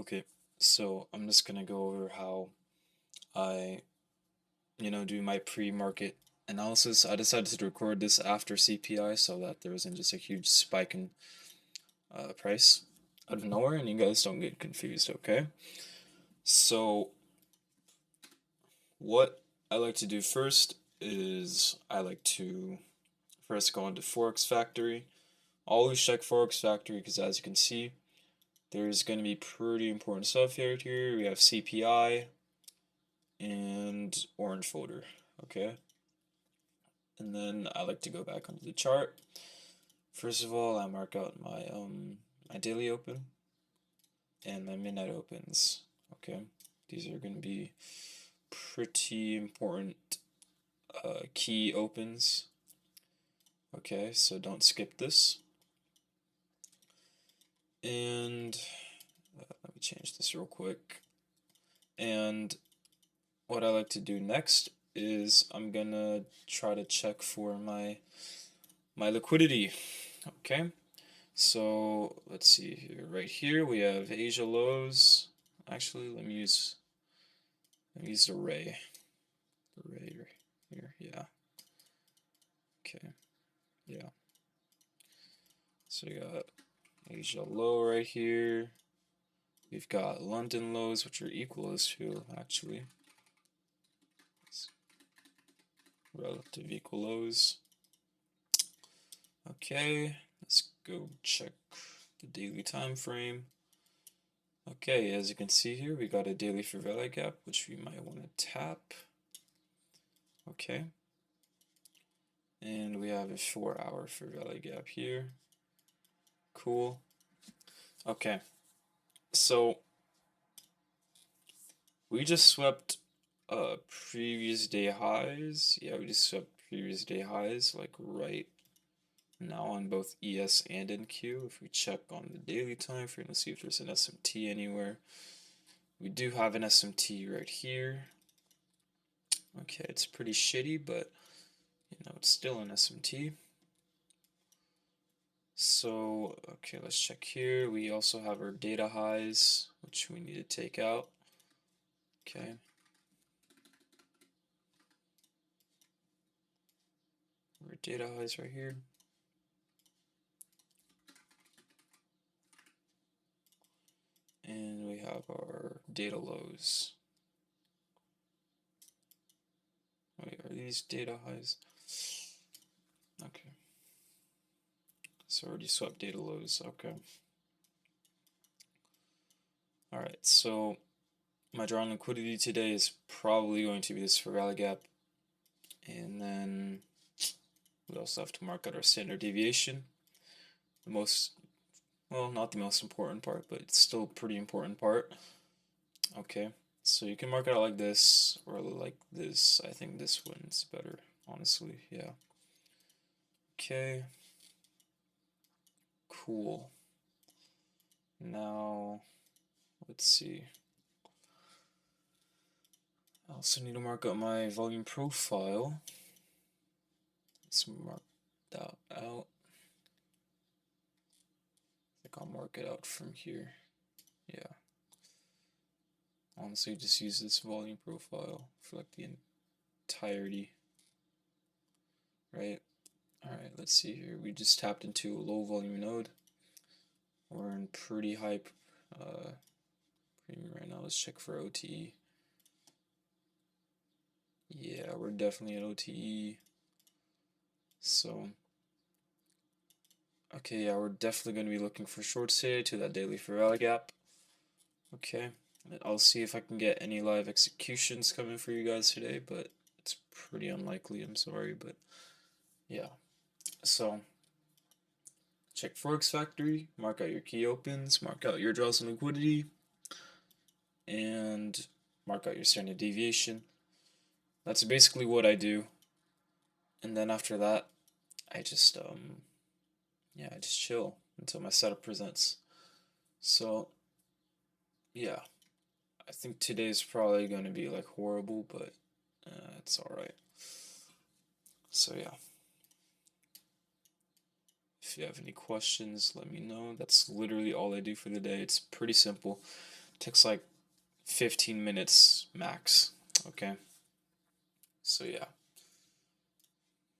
Okay, so I'm just gonna go over how I, do my pre-market analysis. I decided to record this after CPI so that there isn't just a huge spike in price out of nowhere and you guys don't get confused, okay? So what I like to do first is I like to first go into Forex Factory. Always check Forex Factory because as you can see, there's going to be pretty important stuff here. We have CPI and orange folder, okay? And then I like to go back onto the chart. First of all, I mark out my daily open and my midnight opens, okay? These are going to be pretty important key opens, okay? So don't skip this. And let me change this real quick. And what I like to do next is I'm gonna try to check for my liquidity. Okay, so let's see here. Right here we have Asia lows. Actually, let me use the ray. The ray right here. Yeah. Okay. Yeah. So we got Asia low right here. We've got London lows, which are equal as to actually. Relative equal lows. Okay, let's go check the daily time frame. Okay, as you can see here, we got a daily fair value gap, which we might want to tap. Okay, and we have a 4-hour fair value gap here. Cool. Okay, so we just swept previous day highs. Yeah, we just swept previous day highs, like right now on both ES and NQ. If we check on the daily time frame, let's see if there's an SMT anywhere. We do have an SMT right here. Okay, it's pretty shitty, but it's still an SMT. So, okay, let's check here. We also have our data highs, which we need to take out. Okay. Our data highs right here. And we have our data lows. Wait, are these data highs? Okay. So already swept data lows. Okay. Alright, so my drawn liquidity today is probably going to be this fair value gap. And then we also have to mark out our standard deviation. The most, well, not the most important part, but it's still a pretty important part. Okay, so you can mark it out like this or like this. I think this one's better, honestly. Yeah. Okay. Cool. Now, let's see. I also need to mark up my volume profile. Let's mark that out. I think I'll mark it out from here. Yeah. Honestly, just use this volume profile for like the entirety. Right? Alright, let's see here. We just tapped into a low volume node. We're in pretty high premium right now. Let's check for OTE. Yeah, we're definitely at OTE. So, okay, yeah, we're definitely going to be looking for shorts today to that daily fair value gap. Okay, I'll see if I can get any live executions coming for you guys today, but it's pretty unlikely, I'm sorry, but yeah. So, check Forex Factory, mark out your key opens, mark out your draws and liquidity, and mark out your standard deviation. That's basically what I do. And then after that, I just I just chill until my setup presents. So yeah, I think today's probably going to be like horrible, but it's alright. So yeah, if you have any questions, let me know. That's literally all I do for the day. It's pretty simple. takes like 15 minutes max. Okay, so yeah.